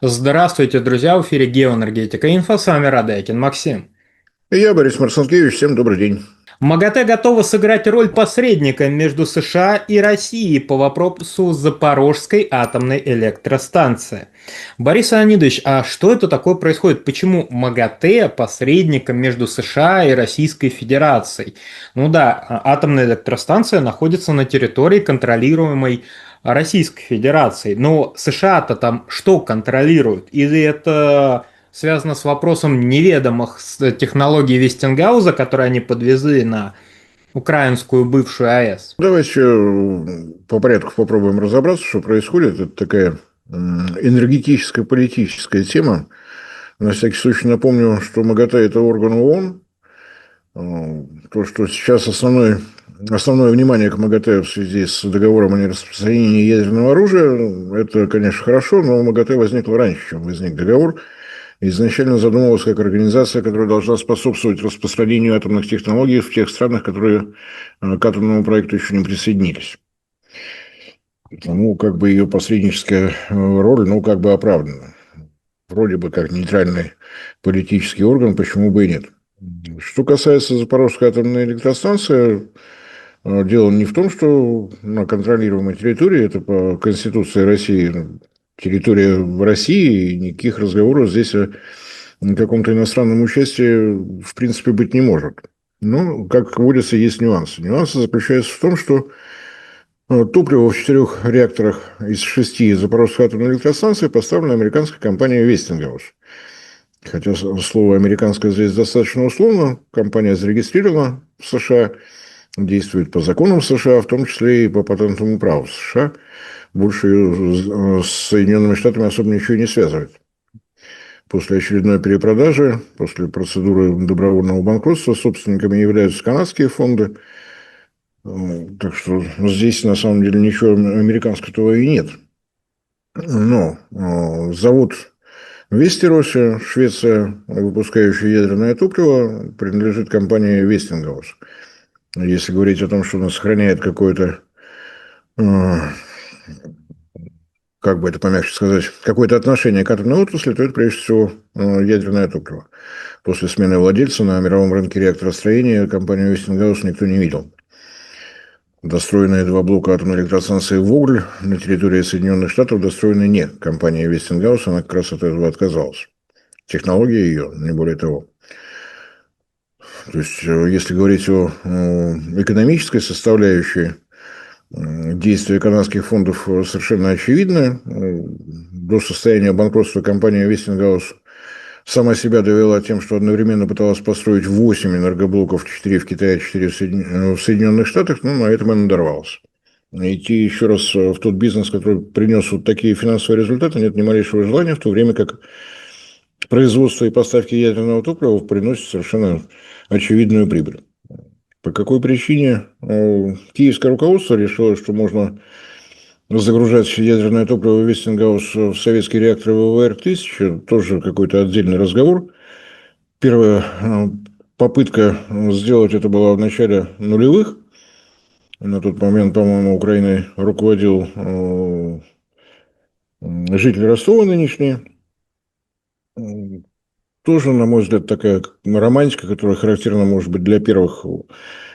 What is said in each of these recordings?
Здравствуйте, друзья! В эфире «Геоэнергетика Инфо». С вами Радекин Максим. И я, Борис Марцинкевич, всем добрый день. МАГАТЭ готова сыграть роль посредника между США и Россией по вопросу Запорожской атомной электростанции. Борис Леонидович, а что это такое происходит? Почему МАГАТЭ посредником между США и Российской Федерацией? Ну да, атомная электростанция находится на территории, контролируемой Российской Федерацией. Но США-то там что контролируют? Или это связано с вопросом неведомых технологий Вестингауза, которые они подвезли на украинскую бывшую АЭС? Давайте по порядку попробуем разобраться, что происходит. Это такая энергетическая политическая тема. На всякий случай напомню, что МАГАТЭ – это орган ООН. То, что сейчас основное внимание к МАГАТЭ в связи с договором о нераспространении ядерного оружия, это, конечно, хорошо, но МАГАТЭ возникло раньше, чем возник договор. Изначально задумывалась как организация, которая должна способствовать распространению атомных технологий в тех странах, которые к атомному проекту еще не присоединились. Потому как бы ее посредническая роль, как бы оправдана. Вроде бы как нейтральный политический орган, почему бы и нет. Что касается Запорожской атомной электростанции, дело не в том, что на контролируемой территории, это по Конституции России, территория в России, и никаких разговоров здесь о каком-то иностранном участии в принципе быть не может. Но, как водится, есть нюансы. Нюансы заключаются в том, что топливо в 4 реакторах из 6 Запорожской атомной электростанции поставлено американской компанией Westinghouse. Хотя слово «американское» здесь достаточно условно. Компания зарегистрирована в США, действует по законам США, в том числе и по патентному праву США. Больше ее с Соединенными Штатами особо ничего не связывает. После очередной перепродажи, после процедуры добровольного банкротства, собственниками являются канадские фонды. Так что здесь на самом деле ничего американского и нет. Но завод Вестеросе, Швеция, выпускающая ядерное топливо, принадлежит компании Westinghouse. Если говорить о том, что она сохраняет какое-то, как бы это помягче сказать, какое-то отношение к атомной отрасли, то это прежде всего ядерное топливо. После смены владельца на мировом рынке реакторостроения компанию Westinghouse никто не видел. Достроенные 2 блока атомной электростанции Вогль на территории Соединенных Штатов достроены не компанией Westinghouse, она как раз от этого отказалась. Технология ее, не более того. То есть, если говорить о экономической составляющей, действия канадских фондов совершенно очевидны. До состояния банкротства компания Westinghouse сама себя довела тем, что одновременно пыталась построить 8 энергоблоков, 4 в Китае, 4 в Соединенных Штатах, но на этом она надорвалась. Идти еще раз в тот бизнес, который принес вот такие финансовые результаты, нет ни малейшего желания, в то время как производство и поставки ядерного топлива приносят совершенно очевидную прибыль. По какой причине киевское руководство решило, что можно загружать ядерное топливо Вестингаус в советские реакторы ВВР-1000, тоже какой-то отдельный разговор. Первая попытка сделать это была в начале нулевых. На тот момент, по-моему, Украиной руководил житель Ростова нынешний. Тоже, на мой взгляд, такая романтика, которая характерна, может быть, для первых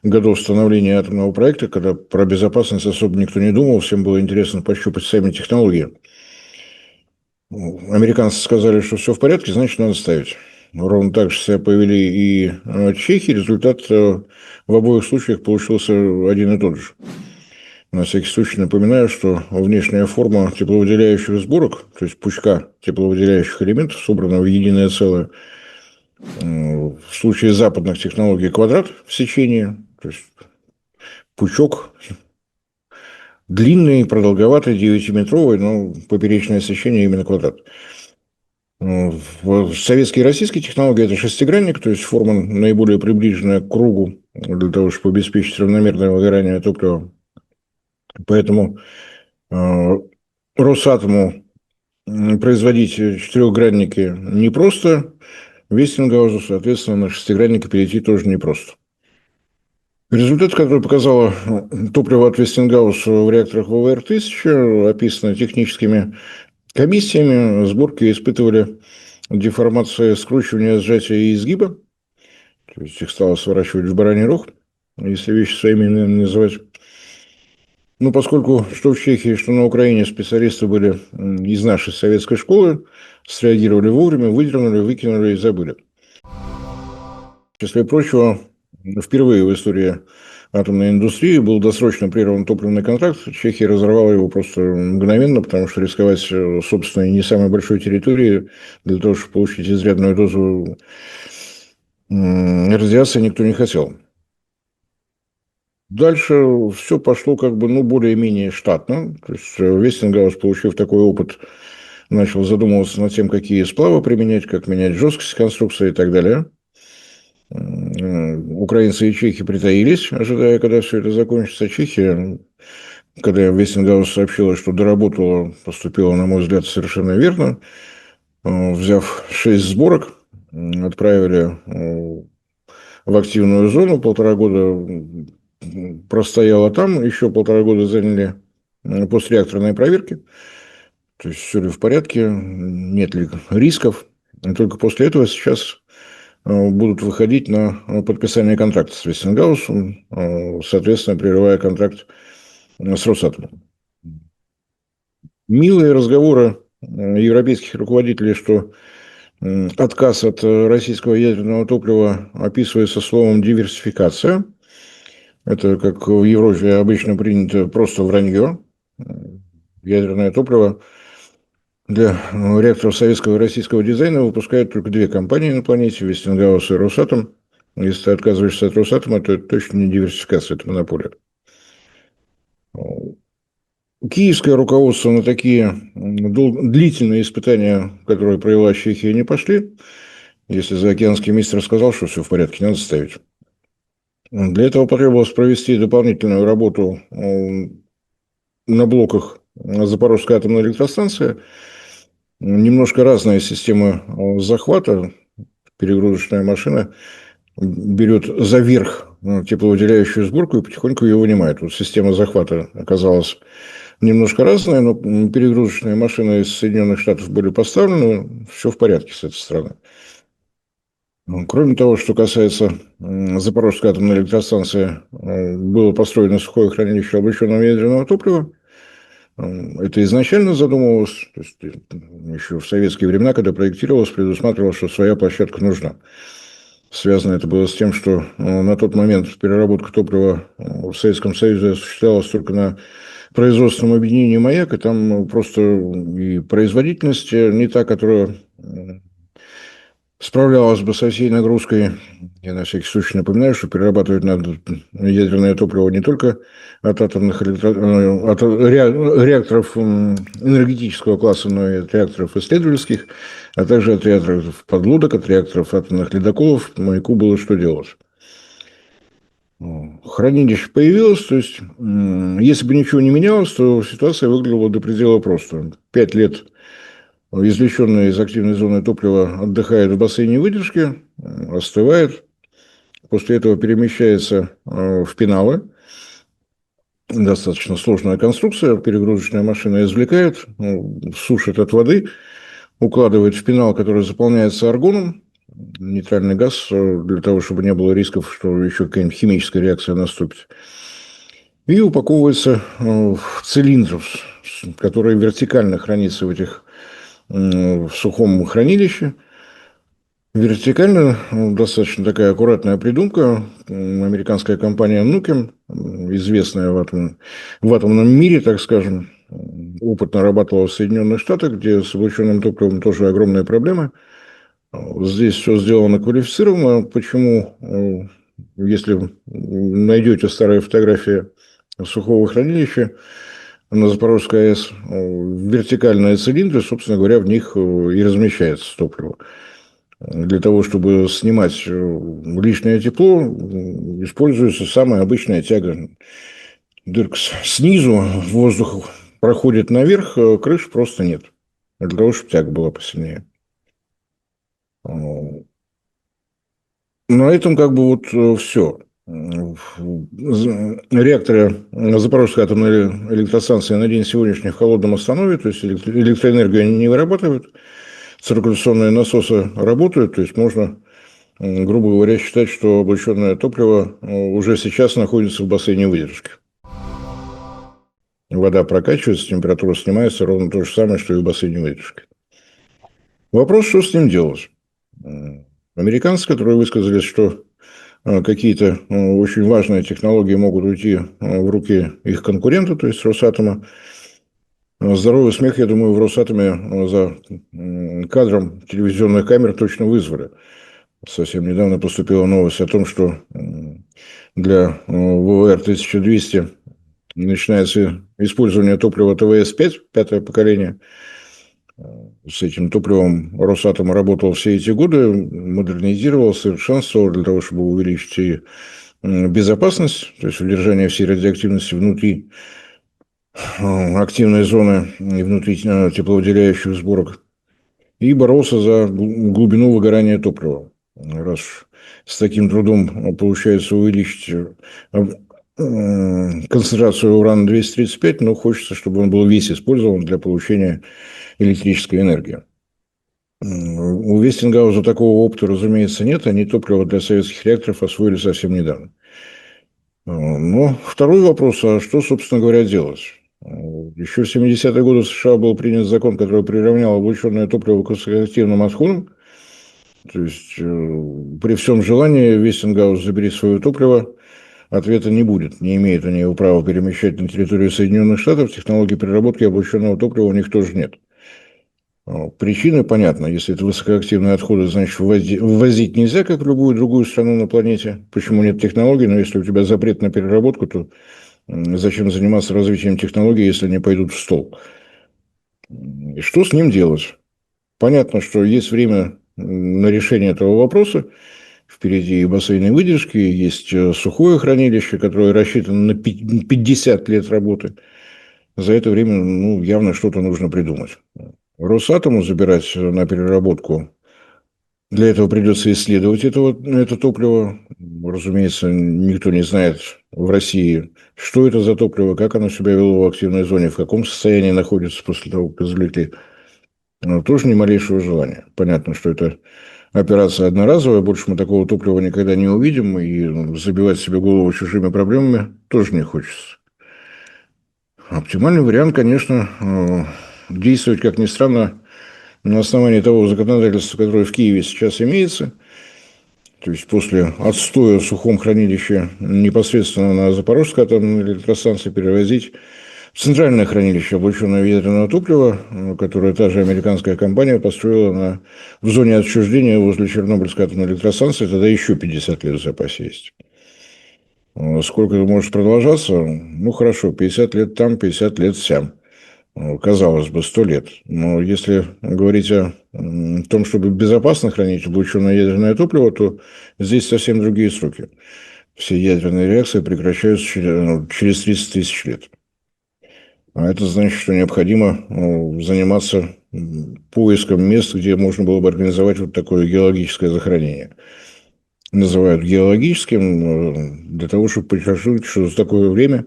годов становления атомного проекта, когда про безопасность особо никто не думал, всем было интересно пощупать сами технологии. Американцы сказали, что все в порядке, значит, надо ставить. Ровно так же себя повели и чехи. Результат в обоих случаях получился один и тот же. На всякий случай напоминаю, что внешняя форма тепловыделяющих сборок, то есть пучка тепловыделяющих элементов, собрана в единое целое, в случае западных технологий квадрат в сечении, то есть пучок длинный, продолговатый, 9-метровый, но поперечное сечение именно квадрат. В советской и российской технологии это шестигранник, то есть форма наиболее приближенная к кругу для того, чтобы обеспечить равномерное выгорание топлива. Поэтому Росатому производить четырехгранники непросто, Вестингаузу, соответственно, на шестигранники перейти тоже непросто. Результат, который показало топливо от Westinghouse в реакторах ВВР-1000, описано техническими комиссиями сборки испытывали деформации скручивания, сжатия и изгиба. То есть их стало сворачивать в бараний рог, если вещи своими именами называть. Ну, поскольку что в Чехии, что на Украине специалисты были из нашей советской школы, среагировали вовремя, выдернули, выкинули и забыли. В числе прочего, впервые в истории атомной индустрии был досрочно прерван топливный контракт. Чехия разорвала его просто мгновенно, потому что рисковать собственной не самой большой территорией для того, чтобы получить изрядную дозу радиации, никто не хотел. Дальше все пошло как бы, ну, более-менее штатно. То есть Вестингаус, получив такой опыт, начал задумываться над тем, какие сплавы применять, как менять жесткость конструкции и так далее. Украинцы и чехи притаились, ожидая, когда все это закончится. Чехия, когда Вестингаус сообщила, что доработала, поступила, на мой взгляд, совершенно верно. Взяв 6 сборок, отправили в активную зону, 1,5 года простояла там, еще 1,5 года заняли постреакторные проверки. То есть все ли в порядке, нет ли рисков. И только после этого сейчас будут выходить на подписание контракта с Вестингаусом, соответственно, прерывая контракт с Росатомом. Милые разговоры европейских руководителей, что отказ от российского ядерного топлива описывается словом диверсификация. Это, как в Европе обычно принято, просто вранье. Ядерное топливо для реакторов советского и российского дизайна выпускают только 2 компании на планете, Вестингаус и Росатом. Если ты отказываешься от Росатома, то это точно не диверсификация, это монополия. Киевское руководство на такие длительные испытания, которые провела Чехия, не пошли. Если заокеанский мистер сказал, что все в порядке, не надо ставить. Для этого потребовалось провести дополнительную работу на блоках Запорожской атомной электростанции. Немножко разная система захвата. Перегрузочная машина берет за верх тепловыделяющую сборку и потихоньку ее вынимает. Вот система захвата оказалась немножко разная, но перегрузочные машины из Соединенных Штатов были поставлены, все в порядке с этой стороны. Кроме того, что касается Запорожской атомной электростанции, было построено сухое хранилище обреченного ядерного топлива. Это изначально задумывалось, то есть еще в советские времена, когда проектировалось, предусматривалось, что своя площадка нужна. Связано это было с тем, что на тот момент переработка топлива в Советском Союзе осуществлялась только на производственном объединении «Маяк», и там просто и производительность не та, которая справлялась бы со всей нагрузкой. Я на всякий случай напоминаю, что перерабатывать надо ядерное топливо не только от атомных от реакторов энергетического класса, но и от реакторов исследовательских, а также от реакторов подлодок, от реакторов атомных ледоколов. Маяку было что делать. Хранилище появилось, то есть, если бы ничего не менялось, то ситуация выглядела до предела просто. 5 лет извлеченное из активной зоны топлива отдыхает в бассейне выдержки, остывает, после этого перемещается в пеналы. Достаточно сложная конструкция, перегрузочная машина извлекает, сушит от воды, укладывает в пенал, который заполняется аргоном, нейтральный газ, для того, чтобы не было рисков, что еще какая-нибудь химическая реакция наступит. И упаковывается в цилиндр, который вертикально хранится в сухом хранилище. Вертикально достаточно такая аккуратная придумка. Американская компания Nukem, известная в атомном мире, так скажем, опытно работала в Соединенных Штатах, где с облученным топливом тоже огромные проблемы. Здесь все сделано квалифицированно. Почему, если найдете старые фотографии сухого хранилища на Запорожской АЭС, вертикальные цилиндры, собственно говоря, в них и размещается топливо. Для того, чтобы снимать лишнее тепло, используется самая обычная тяга. Дырка снизу, воздух проходит наверх, крыши просто нет. Для того, чтобы тяга была посильнее. На этом как бы вот все. реакторы Запорожской атомной электростанции на день сегодняшний в холодном останове, то есть электроэнергию они не вырабатывают, циркуляционные насосы работают, то есть можно, грубо говоря, считать, что облученное топливо уже сейчас находится в бассейне выдержки. Вода прокачивается, температура снимается, ровно то же самое, что и в бассейне выдержки. Вопрос, что с ним делать? Американцы, которые высказались, что какие-то очень важные технологии могут уйти в руки их конкурента, то есть Росатома. Здоровый смех, я думаю, в Росатоме за кадром телевизионных камер точно вызвали. Совсем недавно поступила новость о том, что для ВВР-1200 начинается использование топлива ТВС-5, пятое поколение. С этим топливом Росатом работал все эти годы, модернизировал, совершенствовал для того, чтобы увеличить и безопасность, то есть удержание всей радиоактивности внутри активной зоны и внутри тепловыделяющих сборок, и боролся за глубину выгорания топлива. Раз с таким трудом получается увеличить концентрацию урана-235, но хочется, чтобы он был весь использован для получения электрической энергии. У Вестингауза такого опыта, разумеется, нет. Они топливо для советских реакторов освоили совсем недавно. Но второй вопрос, а что, собственно говоря, делать? Еще в 70-е годы в США был принят закон, который приравнял облученное топливо к высокоактивным отходам. То есть, при всем желании Вестингаус «забери свое топливо», ответа не будет. Не имеют они его права перемещать на территорию Соединенных Штатов. Технологии переработки облученного топлива у них тоже нет. Причины понятны. Если это высокоактивные отходы, значит, ввозить нельзя, как в любую другую страну на планете. Почему нет технологий? Но если у тебя запрет на переработку, то зачем заниматься развитием технологий, если они пойдут в стол? И что с ним делать? Понятно, что есть время на решение этого вопроса. Впереди и бассейны выдержки, есть сухое хранилище, которое рассчитано на 50 лет работы. За это время явно что-то нужно придумать. Росатому забирать на переработку, для этого придется исследовать это топливо. Разумеется, никто не знает в России, что это за топливо, как оно себя вело в активной зоне, в каком состоянии находится после того, как извлекли. Но тоже ни малейшего желания. Понятно, что это операция одноразовая, больше мы такого топлива никогда не увидим, и забивать себе голову чужими проблемами тоже не хочется. Оптимальный вариант, конечно, действовать, как ни странно, на основании того законодательства, которое в Киеве сейчас имеется, то есть после отстоя в сухом хранилище непосредственно на Запорожской атомной электростанции перевозить в центральное хранилище облученного ядерного топлива, которое та же американская компания построила в зоне отчуждения возле Чернобыльской атомной электростанции, тогда еще 50 лет в запасе есть. Сколько это может продолжаться? Хорошо, 50 лет там, 50 лет сям. Казалось бы, 100 лет. Но если говорить о том, чтобы безопасно хранить облученное ядерное топливо, то здесь совсем другие сроки. Все ядерные реакции прекращаются через 30 тысяч лет. А это значит, что необходимо заниматься поиском мест, где можно было бы организовать вот такое геологическое захоронение. Называют геологическим для того, чтобы подчеркнуть, что за такое время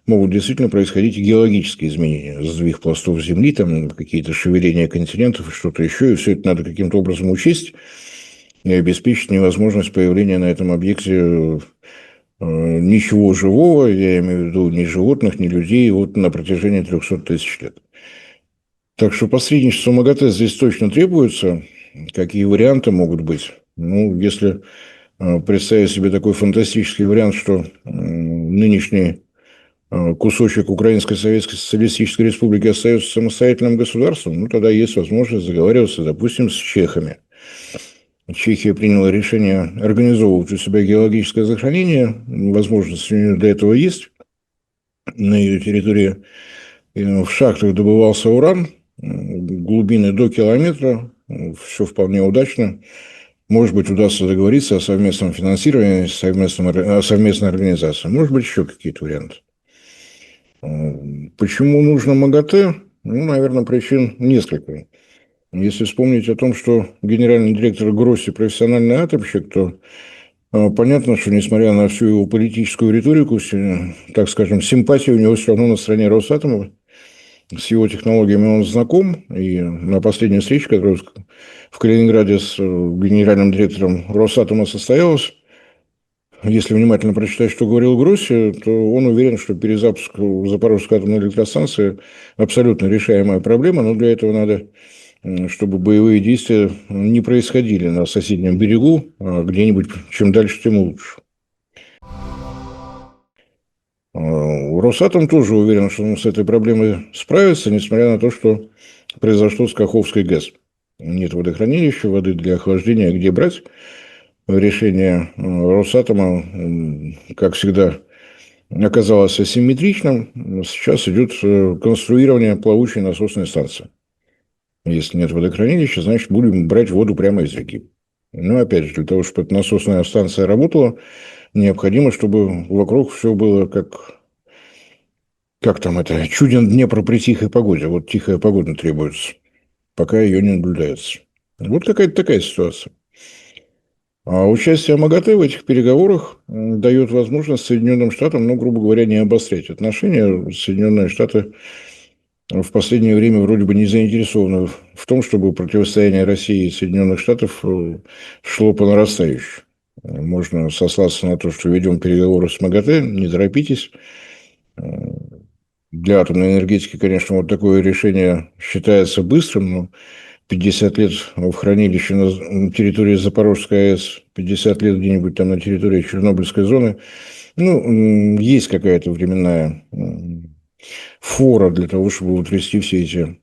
могут действительно происходить геологические изменения. Сдвиг пластов Земли, там какие-то шевеления континентов и что-то еще. И все это надо каким-то образом учесть и обеспечить невозможность появления на этом объекте ничего живого, я имею в виду ни животных, ни людей, на протяжении 300 тысяч лет. Так что посредничество МАГАТЭ здесь точно требуется. Какие варианты могут быть? Если представить себе такой фантастический вариант, что нынешний кусочек Украинской Советской Социалистической Республики остается самостоятельным государством, тогда есть возможность договариваться, допустим, с чехами. Чехия приняла решение организовывать у себя геологическое захоронение. Возможность у нее для этого есть. На ее территории в шахтах добывался уран, глубины до километра. Все вполне удачно. Может быть, удастся договориться о совместном финансировании, о совместной организации. Может быть, еще какие-то варианты. Почему нужно МАГАТЭ? Наверное, причин несколько. Если вспомнить о том, что генеральный директор Гросси профессиональный атомщик, то Понятно, что несмотря на всю его политическую риторику, так скажем, симпатия у него все равно на стороне Росатома. С его технологиями он знаком, и на последней встрече, которая в Калининграде с генеральным директором Росатома состоялась, если внимательно прочитать, что говорил Гросси, то он уверен, что перезапуск Запорожской атомной электростанции абсолютно решаемая проблема, но для этого надо, чтобы боевые действия не происходили на соседнем берегу, а где-нибудь чем дальше, тем лучше. Росатом тоже уверен, что он с этой проблемой справится, несмотря на то, что произошло с Каховской ГЭС. Нет водохранилища, воды для охлаждения, где брать. Решение Росатома, как всегда, оказалось асимметричным. Сейчас идет конструирование плавучей насосной станции. Если нет водохранилища, значит, будем брать воду прямо из реки. Но, опять же, для того, чтобы эта насосная станция работала, необходимо, чтобы вокруг все было как там это, чуден Днепр при тихой погоде. Вот тихая погода требуется, пока ее не наблюдается. Вот какая-то такая ситуация. А участие МАГАТЭ в этих переговорах дает возможность Соединенным Штатам, ну, грубо говоря, не обострять отношения. Соединенные Штаты в последнее время вроде бы не заинтересованы в том, чтобы противостояние России и Соединенных Штатов шло по нарастающей. Можно сослаться на то, что ведем переговоры с МАГАТЭ, не торопитесь. Для атомной энергетики, конечно, вот такое решение считается быстрым, но 50 лет в хранилище на территории Запорожской АЭС, 50 лет где-нибудь там на территории Чернобыльской зоны. Ну, есть какая-то временная фора для того, чтобы утрясти все эти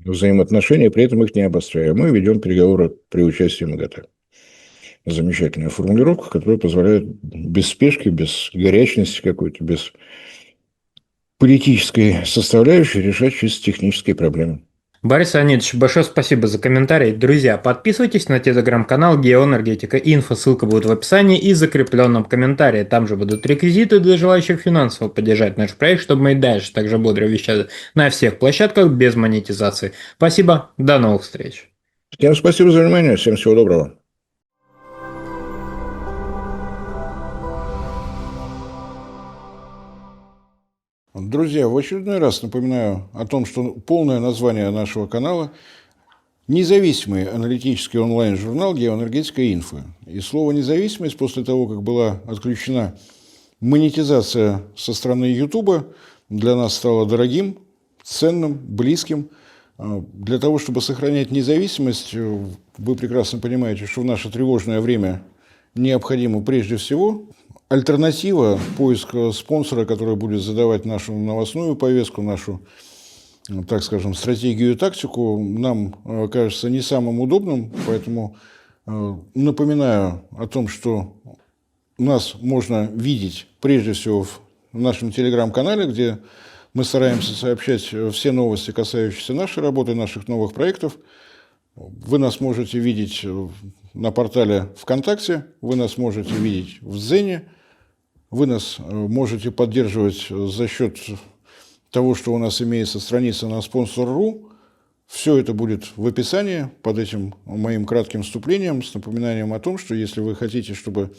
взаимоотношения, при этом их не обостряя. Мы ведем переговоры при участии МАГАТЭ. Замечательная формулировка, которая позволяет без спешки, без горячности какой-то, без политической составляющей решать чисто технические проблемы. Борис Леонидович, большое спасибо за комментарий. Друзья, подписывайтесь на телеграм-канал Геоэнергетика Инфо, ссылка будет в описании и закрепленном комментарии. Там же будут реквизиты для желающих финансово поддержать наш проект, чтобы мы и дальше также бодро вещали на всех площадках без монетизации. Спасибо, до новых встреч. Всем спасибо за внимание, всем всего доброго. Друзья, в очередной раз напоминаю о том, что полное название нашего канала – независимый аналитический онлайн-журнал «Геоэнергетика Инфо». И слово «независимость» после того, как была отключена монетизация со стороны Ютуба, для нас стало дорогим, ценным, близким. Для того, чтобы сохранять независимость, вы прекрасно понимаете, что в наше тревожное время необходимо прежде всего альтернатива, поиск спонсора, который будет задавать нашу новостную повестку, нашу, так скажем, стратегию и тактику, нам кажется не самым удобным. Поэтому напоминаю о том, что нас можно видеть прежде всего в нашем телеграм-канале, где мы стараемся сообщать все новости, касающиеся нашей работы, наших новых проектов. Вы нас можете видеть на портале ВКонтакте, вы нас можете видеть в Дзене, вы нас можете поддерживать за счет того, что у нас имеется страница на Sponsor.ru. Все это будет в описании под этим моим кратким вступлением с напоминанием о том, что если вы хотите, чтобы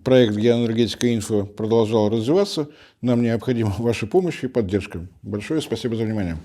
проект «Геоэнергетика Инфо» продолжал развиваться, нам необходима ваша помощь и поддержка. Большое спасибо за внимание.